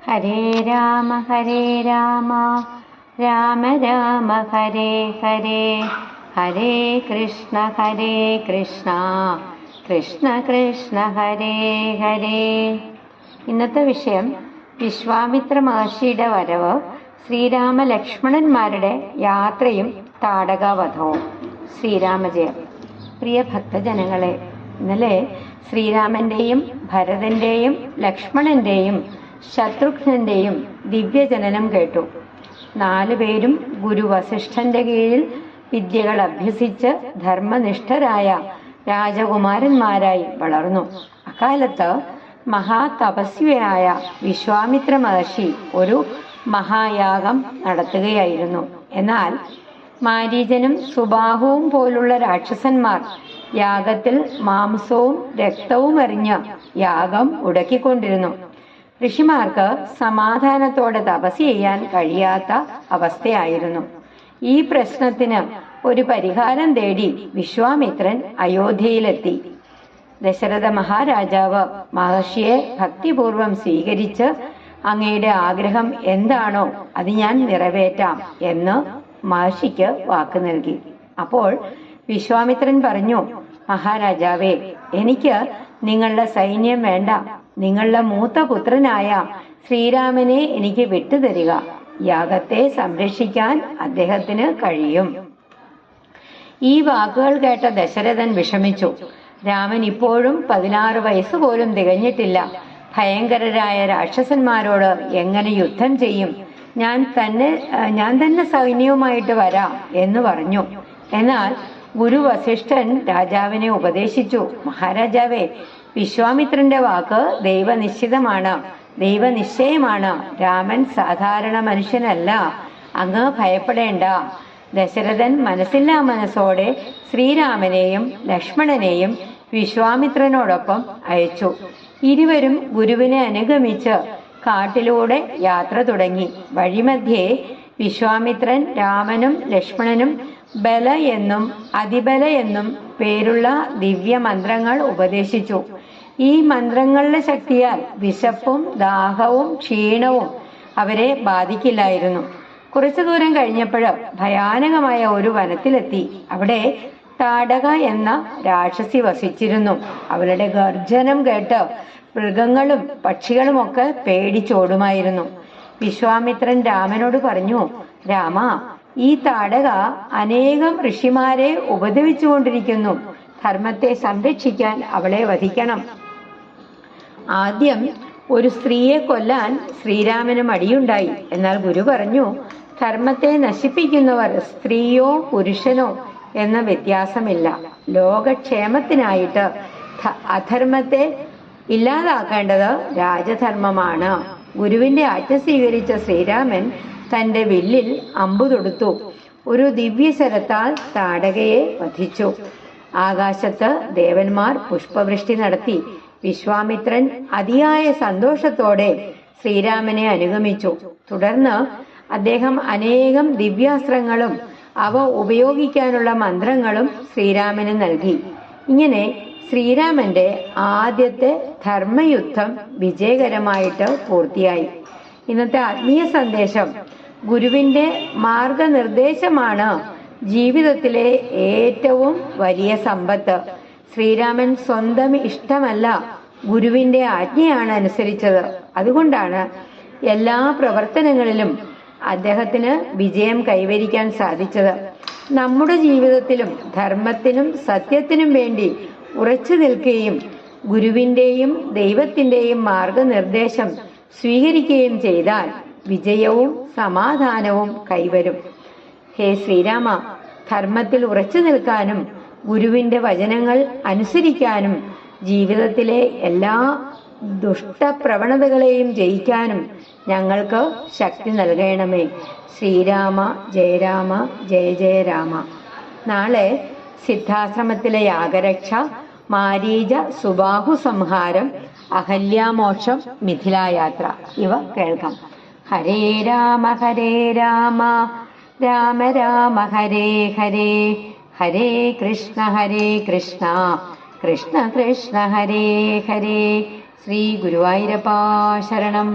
ഹരേ രാമ രാമ രാമ ഹരേ ഹരേ, ഹരേ കൃഷ്ണ കൃഷ്ണ കൃഷ്ണ ഹരേ ഹരേ. ഇന്നത്തെ വിഷയം വിശ്വാമിത്ര മഹർഷിയുടെ വരവ്, ശ്രീരാമ ലക്ഷ്മണന്മാരുടെ യാത്രയും താടകാവധവും. ശ്രീരാമജയം. പ്രിയ ഭക്തജനങ്ങളെ, ഇന്നലെ ശ്രീരാമന്റെയും ഭരതന്റെയും ലക്ഷ്മണന്റെയും ശത്രുഘ്നന്റെയും ദിവ്യജനനം കേട്ടു. 4 പേരും ഗുരു വസിഷ്ഠന്റെ കീഴിൽ വിദ്യകൾ അഭ്യസിച്ച് ധർമ്മനിഷ്ഠരായ രാജകുമാരന്മാരായി വളർന്നു. അക്കാലത്ത് മഹാതപസ്വിയായ വിശ്വാമിത്ര മഹർഷി ഒരു മഹായാഗം നടത്തുകയായിരുന്നു. എന്നാൽ മാരീചനും സുബാഹുവും പോലുള്ള രാക്ഷസന്മാർ യാഗത്തിൽ മാംസവും രക്തവും എറിഞ്ഞ് യാഗം മുടക്കിക്കൊണ്ടിരുന്നു. ഋഷിമാർക്ക് സമാധാനത്തോടെ തപസ് ചെയ്യാൻ കഴിയാത്ത അവസ്ഥയായിരുന്നു. ഈ പ്രശ്നത്തിന് ഒരു പരിഹാരം തേടി വിശ്വാമിത്രൻ അയോധ്യയിലെത്തി. ദശരഥ മഹാരാജാവ് മഹർഷിയെ ഭക്തിപൂർവം സ്വീകരിച്ച് അങ്ങയുടെ ആഗ്രഹം എന്താണോ അത് ഞാൻ നിറവേറ്റാം എന്ന് മഹർഷിക്ക് വാക്ക് നൽകി. അപ്പോൾ വിശ്വാമിത്രൻ പറഞ്ഞു, മഹാരാജാവേ, എനിക്ക് നിങ്ങളുടെ സൈന്യം വേണ്ട. നിങ്ങളുടെ മൂത്ത പുത്രനായ ശ്രീരാമനെ എനിക്ക് വിട്ടുതരിക. യാഗത്തെ സംരക്ഷിക്കാൻ അദ്ദേഹത്തിന് കഴിയും. ഈ വാക്കുകൾ കേട്ട ദശരഥൻ വിഷമിച്ചു. രാമൻ ഇപ്പോഴും 16 വയസ്സ് പോലും തികഞ്ഞിട്ടില്ല. ഭയങ്കരരായ രാക്ഷസന്മാരോട് എങ്ങനെ യുദ്ധം ചെയ്യും? ഞാൻ തന്നെ സൈന്യവുമായിട്ട് വരാം എന്ന് പറഞ്ഞു. എന്നാൽ ഗുരു വസിഷ്ഠൻ രാജാവിനെ ഉപദേശിച്ചു, മഹാരാജാവേ, വിശ്വാമിത്രന്റെ വാക്ക് ദൈവനിശ്ചയമാണ്. രാമൻ സാധാരണ മനുഷ്യനല്ല. അങ്ങ് ഭയപ്പെടേണ്ട. ദശരഥൻ മനസ്സില്ലാ മനസ്സോടെ ശ്രീരാമനെയും ലക്ഷ്മണനെയും വിശ്വാമിത്രനോടൊപ്പം അയച്ചു. ഇരുവരും ഗുരുവിനെ അനുഗമിച്ച് കാട്ടിലൂടെ യാത്ര തുടങ്ങി. വഴിമധ്യേ വിശ്വാമിത്രൻ രാമനും ലക്ഷ്മണനും ബല എന്നും അതിബല എന്നും പേരുള്ള ദിവ്യ മന്ത്രങ്ങൾ ഉപദേശിച്ചു. ഈ മന്ത്രങ്ങളുടെ ശക്തിയാൽ വിശപ്പും ദാഹവും ക്ഷീണവും അവരെ ബാധിക്കില്ലായിരുന്നു. കുറച്ചു ദൂരം കഴിഞ്ഞപ്പോൾ ഭയാനകമായ ഒരു വനത്തിലെത്തി. അവിടെ താടക എന്ന രാക്ഷസി വസിച്ചിരുന്നു. അവളുടെ ഗർജനം കേട്ട് മൃഗങ്ങളും പക്ഷികളുമൊക്കെ പേടിച്ചോടുമായിരുന്നു. വിശ്വാമിത്രൻ രാമനോട് പറഞ്ഞു, രാമ, ഈ താടക അനേകം ഋഷിമാരെ ഉപദ്രവിച്ചുകൊണ്ടിരിക്കുന്നു. ധർമ്മത്തെ സംരക്ഷിക്കാൻ അവളെ വധിക്കണം. ആദ്യം ഒരു സ്ത്രീയെ കൊല്ലാൻ ശ്രീരാമന് മടിയുണ്ടായി. എന്നാൽ ഗുരു പറഞ്ഞു, ധർമ്മത്തെ നശിപ്പിക്കുന്നവർ സ്ത്രീയോ പുരുഷനോ എന്ന വ്യത്യാസമില്ല. ലോകക്ഷേമത്തിനായിട്ട് അധർമ്മത്തെ ഇല്ലാതാക്കേണ്ടത് രാജധർമ്മമാണ്. ഗുരുവിന്റെ ആജ്ഞ സ്വീകരിച്ച ശ്രീരാമൻ തന്റെ വില്ലിൽ അമ്പു തൊടുത്തു. ഒരു ദിവ്യശരത്താൽ താടകയെ വധിച്ചു. ആകാശത്ത് ദേവന്മാർ പുഷ്പവൃഷ്ടി നടത്തി. വിശ്വാമിത്രൻ അതിയായ സന്തോഷത്തോടെ ശ്രീരാമനെ അനുഗമിച്ചു. തുടർന്ന് അദ്ദേഹം അനേകം ദിവ്യാസ്ത്രങ്ങളും അവ ഉപയോഗിക്കാനുള്ള മന്ത്രങ്ങളും ശ്രീരാമന് നൽകി. ഇങ്ങനെ ശ്രീരാമന്റെ ആദ്യത്തെ ധർമ്മയുദ്ധം വിജയകരമായിട്ട് പൂർത്തിയായി. ഇന്നത്തെ ആത്മീയ സന്ദേശം, ഗുരുവിന്റെ മാർഗനിർദ്ദേശമാണ് ജീവിതത്തിലെ ഏറ്റവും വലിയ സമ്പത്ത്. ശ്രീരാമൻ സ്വന്തം ഇഷ്ടമല്ല, ഗുരുവിന്റെ ആജ്ഞയാണ് അനുസരിച്ചത്. അതുകൊണ്ടാണ് എല്ലാ പ്രവർത്തനങ്ങളിലും അദ്ദേഹത്തിന് വിജയം കൈവരിക്കാൻ സാധിച്ചത്. നമ്മുടെ ജീവിതത്തിലും ധർമ്മത്തിനും സത്യത്തിനും വേണ്ടി ഉറച്ചു നിൽക്കുകയും ഗുരുവിന്റെയും ദൈവത്തിന്റെയും മാർഗനിർദ്ദേശം സ്വീകരിക്കുകയും ചെയ്താൽ വിജയവും സമാധാനവും കൈവരും. ഹേ ശ്രീരാമ, ധർമ്മത്തിൽ ഉറച്ചു നിൽക്കാനും ഗുരുവിന്റെ വചനങ്ങൾ അനുസരിക്കാനും ജീവിതത്തിലെ എല്ലാ ദുഷ്ടപ്രവണതകളെയും ജയിക്കാനും ഞങ്ങൾക്ക് ശക്തി നൽകണമേ. ശ്രീരാമ ജയ രാമ, ജയ ജയ രാമ. നാളെ സിദ്ധാശ്രമത്തിലെ യാഗരക്ഷ, മാരീച സുബാഹു സംഹാരം, അഹല്യാമോക്ഷം, മിഥിലായാത്ര ഇവ കേൾക്കാം. ഹരേ രാമ രാമ രാമ ഹരേ ഹരേ, ഹരേ കൃഷ്ണ കൃഷ്ണ കൃഷ്ണ ഹരേ ഹരേ. ശ്രീ ഗുരുവായൂരപ്പാ ശരണം.